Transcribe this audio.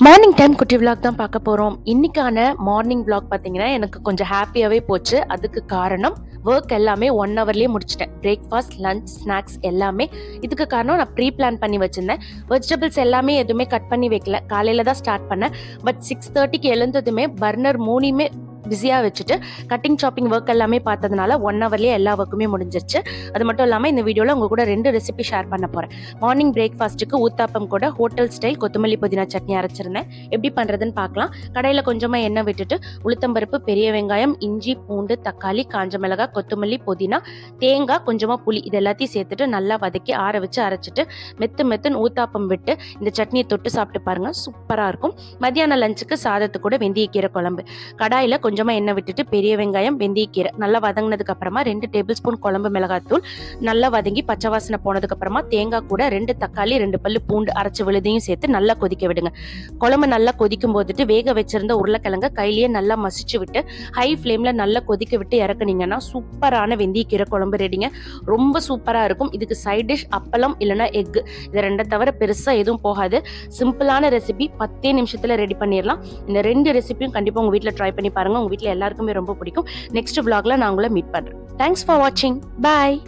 Morning time குட்டி vlog தான் பார்க்க போகிறோம். இன்னைக்கான மார்னிங் விளாக் பார்த்தீங்கன்னா எனக்கு கொஞ்சம் ஹாப்பியாகவே போச்சு. அதுக்கு காரணம் ஒர்க் எல்லாமே 1 ஹவர்லேயே முடிச்சிட்டேன். பிரேக்ஃபாஸ்ட், லஞ்ச், ஸ்நாக்ஸ் எல்லாமே. இதுக்கு காரணம் நான் ப்ரீ பிளான் பண்ணி வச்சுருந்தேன். வெஜிடபிள்ஸ் எல்லாமே எதுவுமே கட் பண்ணி வைக்கல. காலையில் தான் ஸ்டார்ட் பண்ணேன். பட் 6:30க்கு எழுந்ததுமே பர்னர் 3யுமே பிஸியாக வச்சுட்டு கட்டிங் சாப்பிங் ஒர்க் எல்லாமே பார்த்ததுனால 1 ஹவர்லேயே எல்லா ஒர்க்குமே முடிஞ்சிருச்சு. அது மட்டும் இல்லாமல் இந்த வீடியோவில் உங்கள் கூட 2 ரெசிபி ஷேர் பண்ண போகிறேன். மார்னிங் பிரேக்ஃபாஸ்ட்டுக்கு ஊத்தாப்பம் கூட ஹோட்டல் ஸ்டைல் கொத்தமல்லி புதினா சட்னி அரைச்சிருந்தேன். எப்படி பண்ணுறதுன்னு பார்க்கலாம். கடையில் கொஞ்சமாக எண்ணெய் விட்டுட்டு உளுத்தம்பருப்பு, பெரிய வெங்காயம், இஞ்சி, பூண்டு, தக்காளி, காஞ்ச மிளகாய், கொத்தமல்லி, புதினா, தேங்காய், கொஞ்சமாக புளி இது எல்லாத்தையும் சேர்த்துட்டு நல்லா வதக்கி ஆற வச்சு அரைச்சிட்டு மெத்துன்னு ஊத்தாப்பம் விட்டு இந்த சட்னியை தொட்டு சாப்பிட்டு பாருங்கள், சூப்பராக இருக்கும். மத்தியான லஞ்சுக்கு சாதத்து கூட வெந்தயக்கீரை குழம்பு. கடாயில் கொஞ்சமாக எண்ணெய் விட்டுட்டு பெரிய வெங்காயம், வெந்தயக்கீரை நல்லா வதங்கினதுக்கு அப்புறமா 2 டேபிள் ஸ்பூன் குழம்பு மிளகாத்தூள் நல்லா வதங்கி பச்சை வாசனை போனதுக்கு அப்புறமா தேங்காய் கூட 2 தக்காளி, 2 பல்லு பூண்டு அரைச்சி விழுதையும் சேர்த்து நல்லா கொதிக்க விடுங்க. குழம்பு நல்லா கொதிக்கும் போதுட்டு வேக வச்சிருந்த உருளைக்கிழங்க கையிலேயே நல்லா மசிச்சு விட்டு ஹை ஃப்ளேம்ல நல்லா கொதிக்க விட்டு இறக்குனீங்கன்னா சூப்பரான வெந்தயக்கீரை குழம்பு ரெடிங்க. ரொம்ப சூப்பராக இருக்கும். இதுக்கு சைட் டிஷ் அப்பளம் இல்லைன்னா எக், இது 2 தவிர பெருசாக எதுவும் போகாது. சிம்பிளான ரெசிபி 10 நிமிஷத்தில் ரெடி பண்ணிடலாம். இந்த 2 ரெசிபியும் கண்டிப்பாக உங்கள் வீட்டில் ட்ரை பண்ணி பாருங்க. உங்க வீட்டில் எல்லாருக்குமே ரொம்ப பிடிக்கும். நெக்ஸ்ட் vlogல நான் உங்களை மீட் பண்றேன். தேங்க்ஸ் ஃபார் வாட்சிங். பாய்.